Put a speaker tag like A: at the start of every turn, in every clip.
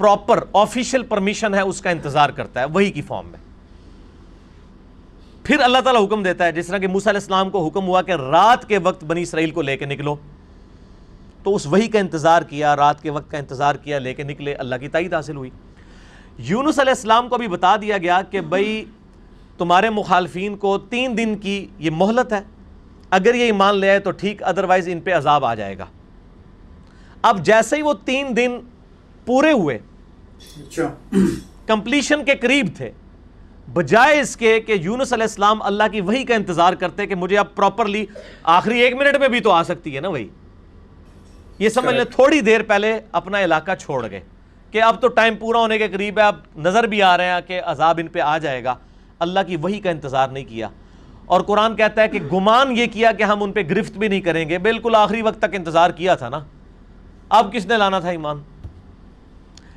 A: Proper official permission ہے اس کا انتظار کرتا ہے وحی کی فارم میں. پھر اللہ تعالیٰ حکم دیتا ہے، جس طرح کہ موسیٰ علیہ السلام کو حکم ہوا کہ رات کے وقت بنی اسرائیل کو لے کے نکلو، تو اس وحی کا انتظار کیا، رات کے وقت کا انتظار کیا، لے کے نکلے، اللہ کی تائید حاصل ہوئی. یونس علیہ السلام کو بھی بتا دیا گیا کہ بھئی تمہارے مخالفین کو 3 دن کی یہ مہلت ہے، اگر یہ ایمان لے آئے تو ٹھیک، ادروائز ان پہ عذاب آ جائے گا. اب جیسے ہی وہ 3 دن پورے ہوئے، کمپلیشن کے قریب تھے، بجائے اس کے کہ یونس علیہ السلام اللہ کی وحی کا انتظار کرتے کہ مجھے اب پراپرلی آخری 1 منٹ میں بھی تو آ سکتی ہے نا وحی، یہ سمجھ لیں تھوڑی دیر پہلے اپنا علاقہ چھوڑ گئے کہ اب تو ٹائم پورا ہونے کے قریب ہے، اب نظر بھی آ رہے ہیں کہ عذاب ان پہ آ جائے گا. اللہ کی وحی کا انتظار نہیں کیا، اور قرآن کہتا ہے کہ گمان یہ کیا کہ ہم ان پہ گرفت بھی نہیں کریں گے. بالکل آخری وقت تک انتظار کیا تھا نا، اب کس نے لانا تھا ایمان.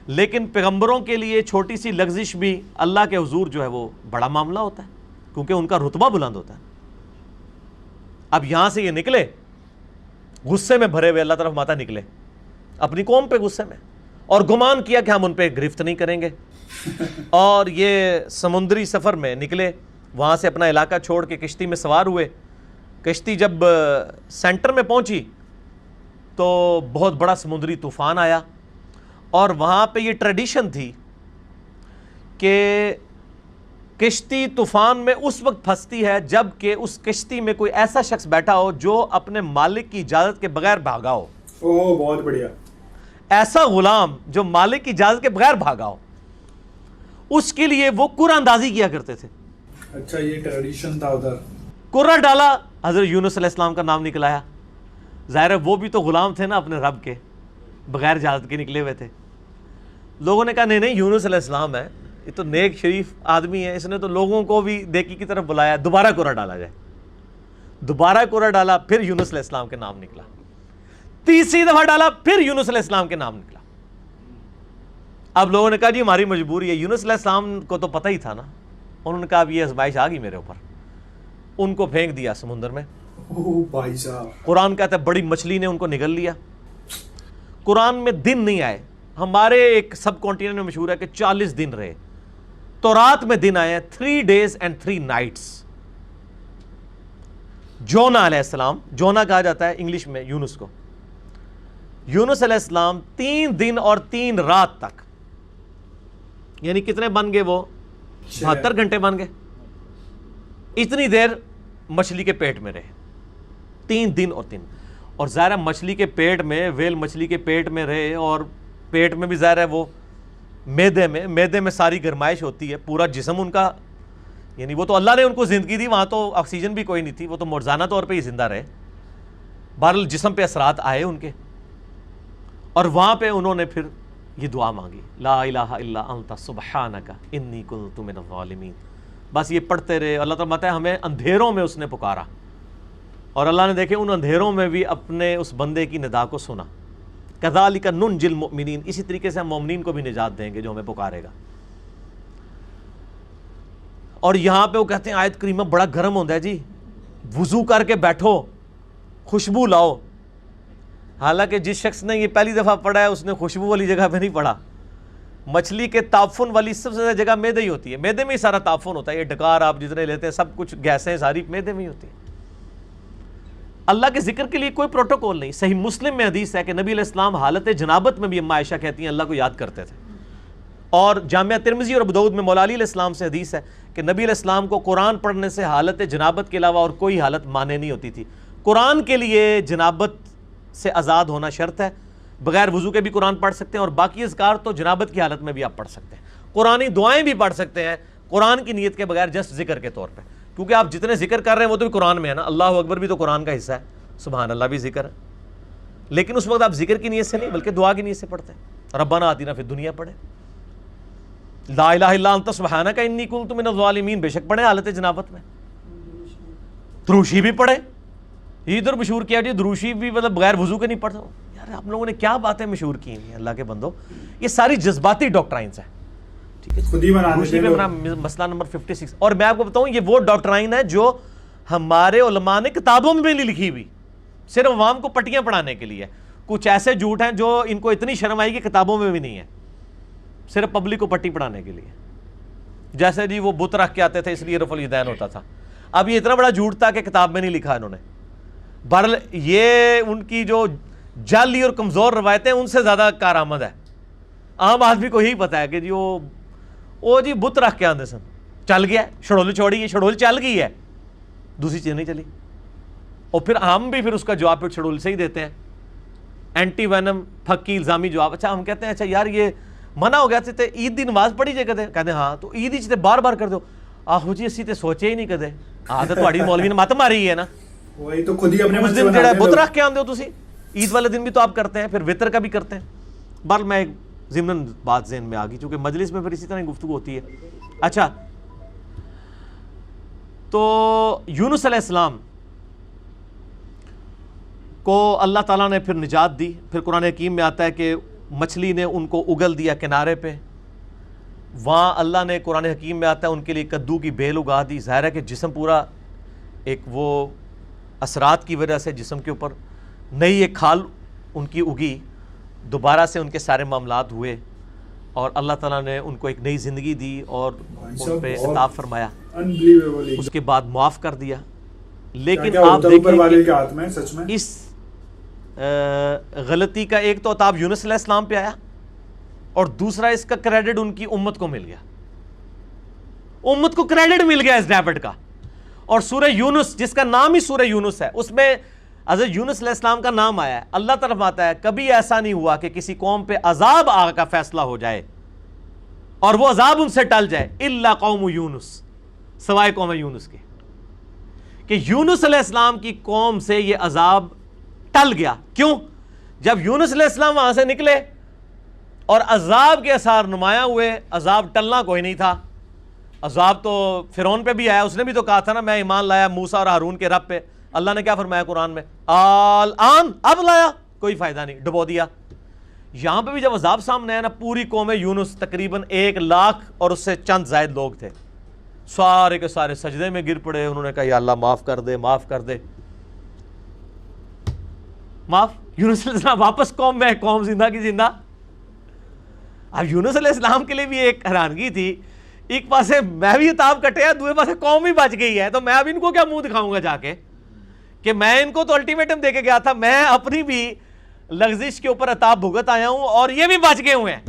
A: لیکن پیغمبروں کے لیے چھوٹی سی لغزش بھی اللہ کے حضور جو ہے وہ بڑا معاملہ ہوتا ہے، کیونکہ ان کا رتبہ بلند ہوتا ہے. اب یہاں سے یہ نکلے غصے میں بھرے ہوئے، اللہ طرف ماتا نکلے اپنی قوم پہ غصے میں، اور گمان کیا کہ ہم ان پہ گرفت نہیں کریں گے. اور یہ سمندری سفر میں نکلے، وہاں سے اپنا علاقہ چھوڑ کے کشتی میں سوار ہوئے. کشتی جب سینٹر میں پہنچی تو بہت بڑا سمندری طوفان آیا، اور وہاں پہ یہ ٹریڈیشن تھی کہ کشتی طوفان میں اس وقت پھنستی ہے جب کہ اس کشتی میں کوئی ایسا شخص بیٹھا ہو جو اپنے مالک کی اجازت کے بغیر بھاگا ہو.
B: بہت بڑھیا.
A: ایسا غلام جو مالک کی اجازت کے بغیر بھاگا ہو، اس کے لیے وہ قرآن اندازی کیا کرتے تھے.
B: اچھا، یہ ٹریڈیشن تھا ادھر.
A: قرآن ڈالا، حضرت یونس علیہ السلام کا نام نکلایا. ظاہر ہے وہ بھی تو غلام تھے نا اپنے رب کے، بغیر اجازت کے نکلے ہوئے تھے. لوگوں نے کہا نہیں یونس علیہ السلام ہے، یہ تو نیک شریف آدمی ہے، اس نے تو لوگوں کو بھی نیکی کی طرف بلایا، دوبارہ قرآن ڈالا جائے. دوبارہ قرآن ڈالا، پھر یونس علیہ السلام کے نام نکلا. تیسری دفعہ ڈالا، پھر یونس علیہ السلام کے نام نکلا. اب لوگوں نے کہا جی ہماری مجبوری ہے. یونس علیہ السلام کو تو پتہ ہی تھا نا، انہوں نے کہا اب یہ آزمائش آ گئی میرے اوپر. ان کو پھینک دیا سمندر میں.
B: بھائی صاحب،
A: قرآن کہتا ہے بڑی مچھلی نے ان کو نگل لیا. قرآن میں دن نہیں آئے. ہمارے ایک سب کانٹیننٹ میں مشہور ہے کہ 40 دن رہے، تو رات میں دن آئے ہیں 3 days and 3 nights. جونا علیہ السلام، جونا کہا جاتا ہے انگلش میں یونس کو. یونس علیہ السلام 3 دن اور 3 رات تک، یعنی کتنے بن گئے وہ 72 گھنٹے بن گئے. اتنی دیر مچھلی کے پیٹ میں رہے، 3 دن اور 3. اور ظاہر مچھلی کے پیٹ میں، ویل مچھلی کے پیٹ میں رہے، اور پیٹ میں بھی ظاہر ہے وہ میدے میں ساری گرمائش ہوتی ہے، پورا جسم ان کا، یعنی وہ تو اللہ نے ان کو زندگی دی، وہاں تو آکسیجن بھی کوئی نہیں تھی، وہ تو معجزانہ طور پہ ہی زندہ رہے. بہرحال جسم پہ اثرات آئے ان کے، اور وہاں پہ انہوں نے پھر یہ دعا مانگی، لا الہ الا انت سبحانک انی کنت من الظالمین. بس یہ پڑھتے رہے. اللہ تعالیٰ ہے ہمیں اندھیروں میں اس نے پکارا، اور اللہ نے دیکھے ان اندھیروں میں بھی اپنے اس بندے کی ندا کو سنا. کذالک ننجی المؤمنین، اسی طریقے سے ہم مومنین کو بھی نجات دیں گے جو ہمیں پکارے گا. اور یہاں پہ وہ کہتے ہیں آیت کریمہ بڑا گرم ہوتا ہے جی، وضو کر کے بیٹھو، خوشبو لاؤ. حالانکہ جس شخص نے یہ پہلی دفعہ پڑھا ہے اس نے خوشبو والی جگہ پہ نہیں پڑھا. مچھلی کے تعفن والی سب سے زیادہ جگہ میدے ہی ہوتی ہے، میدے میں ہی سارا تعفن ہوتا ہے. یہ ڈکار آپ جتنے لیتے ہیں سب کچھ گیسیں ساری میدے میں ہی ہوتی ہیں. اللہ کے ذکر کے لیے کوئی پروٹوکول نہیں. صحیح مسلم میں حدیث ہے کہ نبی علیہ السلام حالت جنابت میں بھی اما عائشہ کہتی ہیں اللہ کو یاد کرتے تھے. اور جامعہ ترمذی اور ابو داؤد میں مولا علی علیہ السلام سے حدیث ہے کہ نبی علیہ السلام کو قرآن پڑھنے سے حالت جنابت کے علاوہ اور کوئی حالت مانے نہیں ہوتی تھی. قرآن کے لیے جنابت سے آزاد ہونا شرط ہے. بغیر وضو کے بھی قرآن پڑھ سکتے ہیں، اور باقی اذکار تو جنابت کی حالت میں بھی آپ پڑھ سکتے ہیں. قرآنی دعائیں بھی پڑھ سکتے ہیں قرآن کی نیت کے بغیر، جسٹ ذکر کے طور پہ، کیونکہ آپ جتنے ذکر کر رہے ہیں وہ تو بھی قرآن میں ہے نا. اللہ اکبر بھی تو قرآن کا حصہ ہے، سبحان اللہ بھی ذکر ہے، لیکن اس وقت آپ ذکر کی نیت سے نہیں بلکہ دعا کی نیت سے پڑھتے ہیں. ربنا آتنا فی الدنیا پڑھے، لا الہ الا انت سبحانک انی کنت من الظالمین بے شک پڑھے حالت جنابت میں. دروشی بھی پڑھے. یہ ادھر مشہور کیا جی دروشی بھی مطلب بغیر وضو کے نہیں پڑھتا. یار آپ لوگوں نے کیا باتیں مشہور کی ہیں اللہ کے بندو، یہ ساری جذباتی ڈاکٹرائنز ہیں. ٹھیک ہے،
B: خود ہی بنا
A: دروشی میں اپنا مسئلہ نمبر 56. اور میں آپ کو بتاؤں یہ وہ ڈاکٹرائن ہے جو ہمارے علماء نے کتابوں میں بھی نہیں لکھی ہوئی، صرف عوام کو پٹیاں پڑھانے کے لیے. کچھ ایسے جھوٹ ہیں جو ان کو اتنی شرم آئی کہ کتابوں میں بھی نہیں ہے. صرف پبلک کو پٹی پڑھانے کے لیے. جیسے جی وہ بت رکھ کے آتے تھے اس لیے رفع الیدین ہوتا تھا. اب یہ اتنا بڑا جھوٹ تھا کہ کتاب میں نہیں لکھا انہوں نے. بہرحال یہ ان کی جو جعلی اور کمزور روایتیں ان سے زیادہ کارآمد ہے. عام آدمی کو یہی پتا ہے کہ جی وہ جی بت رکھ کے آتے سن, چل گیا, شڑول چھوڑی, شڑول چل گئی ہے, دوسری چیز نہیں چلی. اور پھر ہم بھی پھر اس کا جواب پھر شڑول سے ہی دیتے ہیں, اینٹی وینم پھکی الزامی جواب. اچھا ہم کہتے ہیں اچھا یار یہ منع ہو گیا تھے عید دی نماز پڑھی جائے کہتے ہیں ہاں تو عید ہی بار بار کر دو. آہو جی اسی تے سوچے ہی نہیں کدے, تو تہاڈی مولوی نے مت ماری ہے نا.
B: وہی تو خود ہی اپنے
A: اس دن جڑا بت رکھ کے آندے ہو تسی, عید والے دن بھی تو آپ کرتے ہیں, پھر وطر کا بھی کرتے ہیں. بہرحال میں ایک ضمن بات ذہن میں آ گئی چونکہ مجلس میں پھر اسی طرح گفتگو ہوتی ہے. اچھا تو یونس علیہ السلام کو اللہ تعالیٰ نے پھر نجات دی. پھر قرآن حکیم میں آتا ہے کہ مچھلی نے ان کو اگل دیا کنارے پہ. وہاں اللہ نے قرآن حکیم میں آتا ہے ان کے لیے کدو کی بیل اگا دی. ظاہر ہے کہ جسم پورا ایک وہ اثرات کی وجہ سے جسم کے اوپر نئی ایک کھال ان کی اگی, دوبارہ سے ان کے سارے معاملات ہوئے اور اللہ تعالیٰ نے ان کو ایک نئی زندگی دی اور ان پہ عطا فرمایا. اس کے بعد معاف کر دیا. لیکن آپ دیکھیں اس غلطی کا ایک تو عطاب یونس علیہ السلام پہ آیا اور دوسرا اس کا کریڈٹ ان کی امت کو مل گیا. امت کو کریڈٹ مل گیا اس ڈیوڈ کا. اور سورہ یونس جس کا نام ہی سورہ یونس ہے اس میں حضرت یونس علیہ السلام کا نام آیا ہے. اللہ طرف آتا ہے کبھی ایسا نہیں ہوا کہ کسی قوم پہ عذاب آ کا فیصلہ ہو جائے اور وہ عذاب ان سے ٹل جائے الا قوم یونس, سوائے قوم یونس کے, کہ یونس علیہ السلام کی قوم سے یہ عذاب ٹل گیا. کیوں؟ جب یونس علیہ السلام وہاں سے نکلے اور عذاب کے اثار نمایاں ہوئے, عذاب ٹلنا کوئی نہیں تھا. عذاب تو فرعون پہ بھی آیا, اس نے بھی تو کہا تھا نا میں ایمان لایا موسیٰ اور ہارون کے رب پہ. اللہ نے کیا فرمایا قرآن میں, الآن, اب لایا, کوئی فائدہ نہیں, ڈبو دیا. یہاں پہ بھی جب عذاب سامنے آیا نا, پوری قوم یونس تقریباً 1,00,000 اور اس سے چند زائد لوگ تھے, سارے کے سارے سجدے میں گر پڑے. انہوں نے کہا یا اللہ معاف کر دے, معاف کر دے, معاف. یونس علیہ السلام واپس قوم میں, قوم زندہ کی زندہ. اب یونس علیہ السلام کے لیے بھی ایک حیرانگی تھی, ایک پاسے میں بھی عطاب کٹے ہیں, دوسرے پاسے قوم بھی بچ گئی ہے, تو میں اب ان کو کیا منہ دکھاؤں گا جا کے کہ میں ان کو تو الٹیمیٹم دے کے گیا تھا, میں اپنی بھی لغزش کے اوپر عطاب بھگت آیا ہوں اور یہ بھی بچ گئے ہوئے ہیں.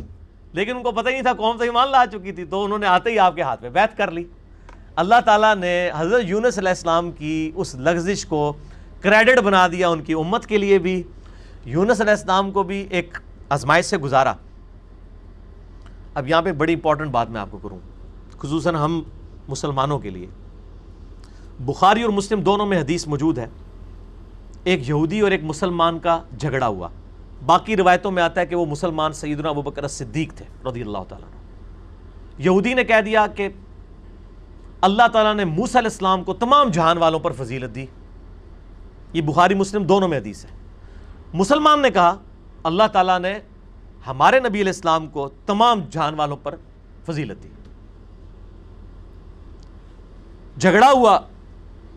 A: لیکن ان کو پتہ ہی نہیں تھا, قوم تو ایمان لا چکی تھی, تو انہوں نے آتے ہی آپ کے ہاتھ میں بیعت کر لی. اللہ تعالیٰ نے حضرت یونس علیہ السلام کی اس لغزش کو کریڈٹ بنا دیا ان کی امت کے لیے بھی. یونس علیہ السلام کو بھی ایک آزمائش سے گزارا. اب یہاں پہ بڑی امپورٹنٹ بات میں آپ کو کروں, خصوصاً ہم مسلمانوں کے لیے. بخاری اور مسلم دونوں میں حدیث موجود ہے, ایک یہودی اور ایک مسلمان کا جھگڑا ہوا. باقی روایتوں میں آتا ہے کہ وہ مسلمان سیدنا ابوبکر صدیق تھے رضی اللہ تعالیٰ عنہ. یہودی نے کہہ دیا کہ اللہ تعالیٰ نے موسیٰ علیہ السلام کو تمام جہان والوں پر فضیلت دی. یہ بخاری مسلم دونوں میں حدیث ہے. مسلمان نے کہا اللہ تعالیٰ نے ہمارے نبی علیہ السلام کو تمام جہان والوں پر فضیلت دی. جھگڑا ہوا,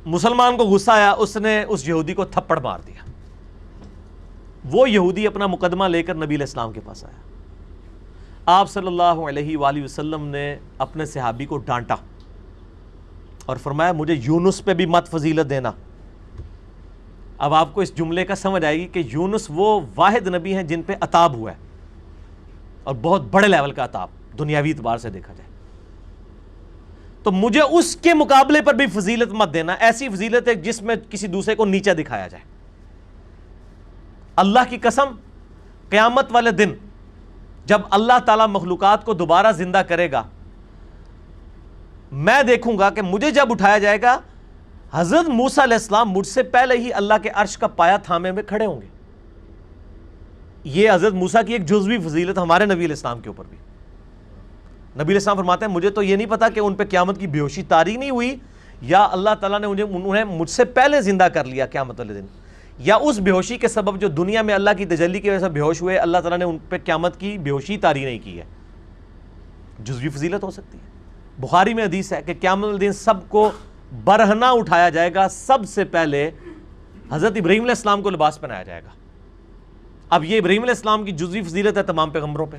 A: مسلمان کو غصہ آیا, اس نے اس یہودی کو تھپڑ مار دیا. وہ یہودی اپنا مقدمہ لے کر نبی علیہ السلام کے پاس آیا. آپ صلی اللہ علیہ وآلہ وسلم نے اپنے صحابی کو ڈانٹا اور فرمایا مجھے یونس پہ بھی مت فضیلت دینا. اب آپ کو اس جملے کا سمجھ آئے گی کہ یونس وہ واحد نبی ہیں جن پہ عطاب ہوا ہے, اور بہت بڑے لیول کا عطاب دنیاوی اعتبار سے دیکھا جائے. تو مجھے اس کے مقابلے پر بھی فضیلت مت دینا, ایسی فضیلت ہے جس میں کسی دوسرے کو نیچا دکھایا جائے. اللہ کی قسم, قیامت والے دن جب اللہ تعالیٰ مخلوقات کو دوبارہ زندہ کرے گا, میں دیکھوں گا کہ مجھے جب اٹھایا جائے گا, حضرت موسیٰ علیہ السلام مجھ سے پہلے ہی اللہ کے عرش کا پایا تھامے میں کھڑے ہوں گے. یہ حضرت موسیٰ کی ایک جزوی فضیلت ہمارے نبی علیہ السلام کے اوپر بھی. نبی علیہ السلام فرماتے ہیں مجھے تو یہ نہیں پتا کہ ان پہ قیامت کی بے ہوشی طاری نہیں ہوئی, یا اللہ تعالیٰ نے انہیں مجھ سے پہلے زندہ کر لیا قیامت والے دن, یا اس بے ہوشی کے سبب جو دنیا میں اللہ کی تجلی کی وجہ سے بے ہوش ہوئے, اللہ تعالیٰ نے ان پہ قیامت کی بے ہوشی طاری نہیں کی ہے. جزوی فضیلت ہو سکتی ہے. بخاری میں حدیث ہے کہ قیامت والے دن سب کو برہنہ اٹھایا جائے گا, سب سے پہلے حضرت ابراہیم علیہ السلام کو لباس پہنایا جائے گا. اب یہ ابراہیم علیہ السلام کی جزوی فضیلت ہے تمام پیغمبروں پہ.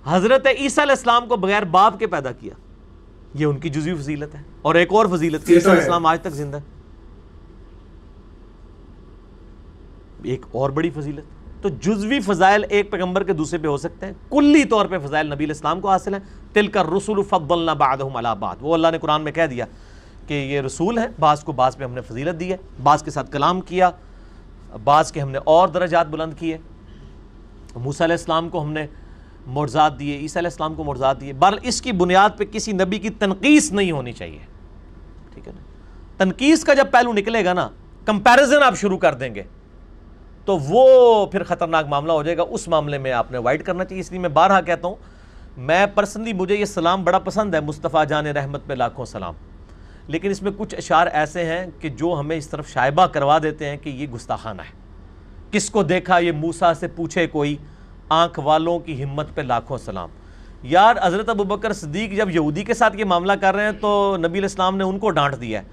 A: حضرت عیسیٰ علیہ السلام کو بغیر باپ کے پیدا کیا، یہ ان کی جزوی فضیلت ہے. اور ایک اور فضیلت کہ عیسیٰ علیہ السلام آج تک زندہ ہے، ایک اور بڑی فضیلت. تو جزوی فضائل ایک پیغمبر کے دوسرے پہ ہو سکتے ہیں، کلی طور پہ فضائل نبی علیہ السلام کو حاصل ہیں. تلک الرسل فضلنا بعضهم علی بعض، وہ اللہ نے قرآن میں کہہ دیا کہ یہ رسول ہیں، بعض کو بعض پہ ہم نے فضیلت دی ہے، بعض کے ساتھ کلام کیا، بعض کے ہم نے اور درجات بلند کیے. موسیٰ علیہ السلام کو ہم نے معجزات دیے، عیسیٰ علیہ السلام کو معجزات دیے. بہرحال اس کی بنیاد پہ کسی نبی کی تنقیص نہیں ہونی چاہیے، ٹھیک ہے نا. تنقیص کا جب پہلو نکلے گا نا، کمپیریزن آپ شروع کر دیں گے تو وہ پھر خطرناک معاملہ ہو جائے گا. اس معاملے میں آپ نے اوائڈ کرنا چاہیے. اس لیے میں بارہا کہتا ہوں، میں پرسنلی مجھے یہ سلام بڑا پسند ہے، مصطفیٰ جان رحمت پہ لاکھوں سلام، لیکن اس میں کچھ اشعار ایسے ہیں کہ جو ہمیں اس طرف شائبہ کروا دیتے ہیں کہ یہ گستاخانہ ہے. کس کو دیکھا یہ موسیٰ سے پوچھے کوئی، آنکھ والوں کی ہمت پہ لاکھوں سلام. یار حضرت ابوبکر صدیق جب یہودی کے ساتھ یہ معاملہ کر رہے ہیں تو نبی علیہ السلام نے ان کو ڈانٹ دیا ہے،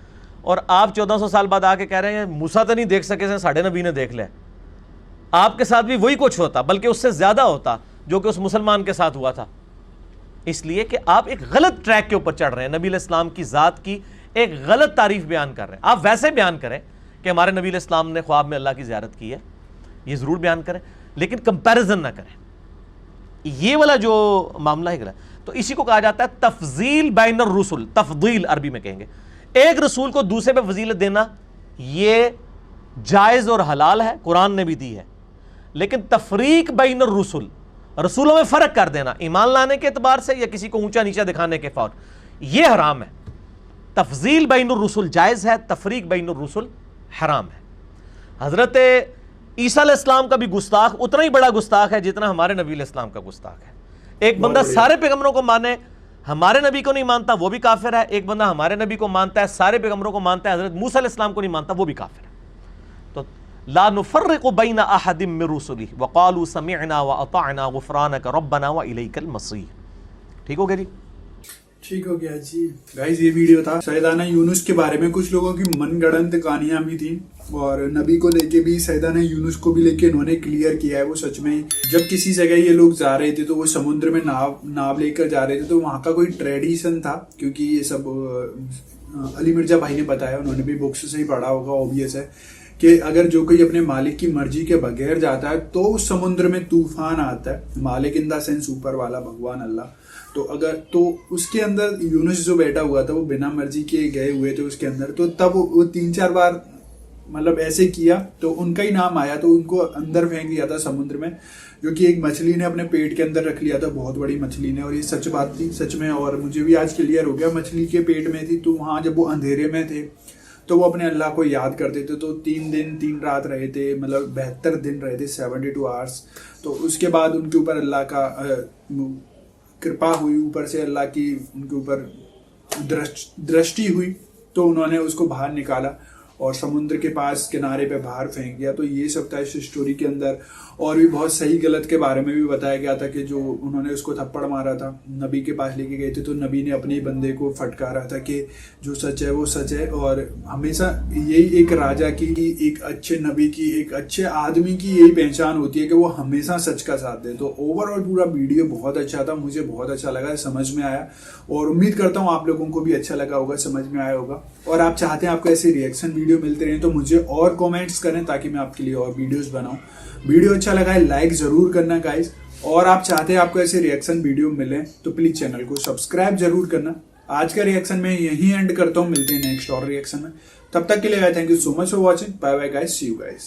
A: اور آپ 1400 سال بعد آ کے کہہ رہے ہیں موسیٰ تو نہیں دیکھ سکے سے ساڑھے نبی نے دیکھ لیا. آپ کے ساتھ بھی وہی کچھ ہوتا، بلکہ اس سے زیادہ ہوتا جو کہ اس مسلمان کے ساتھ ہوا تھا. اس لیے کہ آپ ایک غلط ٹریک کے اوپر چڑھ رہے ہیں، نبی علیہ السلام کی ذات کی ایک غلط تعریف بیان کر رہے ہیں. آپ ویسے بیان کریں کہ ہمارے نبی علیہ السلام نے خواب میں اللہ کی زیارت کی ہے، یہ ضرور بیان کریں، لیکن کمپیریزن نہ کریں. یہ والا جو معاملہ ہے، تو اسی کو کہا جاتا ہے تفضیل بین الرسل. تفضیل عربی میں کہیں گے، ایک رسول کو دوسرے پہ فضیلت دینا یہ جائز اور حلال ہے، قرآن نے بھی دی ہے. لیکن تفریق بین الرسل، رسولوں میں فرق کر دینا ایمان لانے کے اعتبار سے یا کسی کو اونچا نیچا دکھانے کے فور، یہ حرام ہے. تفضیل بین الرسل جائز ہے، تفریق بین الرسل حرام ہے. حضرت عیسیٰ علیہ السلام کا بھی گستاخ اتنا ہی بڑا گستاخ ہے جتنا ہمارے نبی علیہ السلام کا گستاخ ہے. ایک بندہ سارے پیغمبروں کو مانے، ہمارے نبی کو نہیں مانتا، وہ بھی کافر ہے. ایک بندہ ہمارے نبی کو مانتا ہے، سارے پیغمبروں کو مانتا ہے، حضرت موسیٰ علیہ السلام کو نہیں مانتا، وہ بھی کافر ہے. تو لا نفرق بین احد من رسلہ وقالوا سمعنا واطعنا غفرانک ربنا والیک المصیر. ٹھیک ہو گیا جی؟
B: ٹھیک ہو گیا جی. گائز یہ ویڈیو تھا سیدانہ یونس کے بارے میں. کچھ لوگوں کی من گڑنت کہانیاں بھی تھیں، اور نبی کو لے کے بھی، سیدانہ یونس کو بھی لے کے انہوں نے کلیئر کیا ہے. وہ سچ میں جب کسی جگہ یہ لوگ جا رہے تھے تو وہ سمندر میں ناو لے کر جا رہے تھے، تو وہاں کا کوئی ٹریڈیشن تھا، کیونکہ یہ سب علی مرزا بھائی نے بتایا، انہوں نے بھی بکس سے ہی پڑھا ہوگا، اوبیس ہے کہ اگر جو کوئی اپنے مالک کی مرضی کے بغیر جاتا ہے تو اس سمندر میں طوفان آتا ہے. مالک ان دا سینس اوپر والا بھگوان اللہ. تو اس کے اندر یونس جو بیٹھا ہوا تھا وہ بنا مرضی کے گئے ہوئے تھے اس کے اندر. تو تب وہ 3-4 بار مطلب ایسے کیا تو ان کا ہی نام آیا، تو ان کو اندر پھینک دیا تھا سمندر میں، جو کہ ایک مچھلی نے اپنے پیٹ کے اندر رکھ لیا تھا، بہت بڑی مچھلی نے. اور یہ سچ بات تھی سچ میں، اور مجھے بھی آج کلیئر ہو گیا. مچھلی کے پیٹ میں تھی، تو وہاں جب وہ اندھیرے میں تھے تو وہ اپنے اللہ کو یاد کرتے تھے. تو 3 دن 3 رات رہے تھے، مطلب 72 دن رہے تھے، 72 آورس. تو اس کے بعد ان کے اوپر اللہ کا کرپا ہوئی، اوپر سے اللہ کی ان کے اوپر درشٹی ہوئی، تو انہوں نے اس کو باہر نکالا اور سمندر کے پاس کنارے پہ باہر پھینک دیا. تو یہ سب تھا اس اسٹوری کے اندر. اور بھی بہت صحیح غلط کے بارے میں بھی بتایا گیا تھا کہ جو انہوں نے اس کو تھپڑ مارا تھا، نبی کے پاس لے کے گئے تھے، تو نبی نے اپنے بندے کو پھٹکارا تھا کہ جو سچ ہے وہ سچ ہے. اور ہمیشہ یہی ایک راجا کی، ایک اچھے نبی کی، ایک اچھے آدمی کی یہی پہچان ہوتی ہے کہ وہ ہمیشہ سچ کا ساتھ دے. تو اوور آل پورا ویڈیو بہت اچھا تھا، مجھے بہت اچھا لگا، سمجھ میں آیا، اور امید کرتا ہوں آپ لوگوں کو بھی اچھا لگا ہوگا، سمجھ میں آیا ہوگا. اور آپ چاہتے ہیں آپ کو ایسے ریئیکشن ویڈیو ملتے رہیں تو مجھے اور کامنٹس کریں تاکہ میں آپ کے لیے اور ویڈیوز بناؤں. ویڈیو اچھا لگا ہے لائک ضرور کرنا گائز، اور آپ چاہتے ہیں آپ کو ایسے ریئیکشن ویڈیو ملیں تو پلیز چینل کو سبسکرائب ضرور کرنا. آج کا ریئیکشن میں یہیں اینڈ کرتا ہوں، ملتے ہیں نیکسٹ اور ریئیکشن میں. تب تک کے لیے thank you so much for watching. Bye bye guys, see you guys.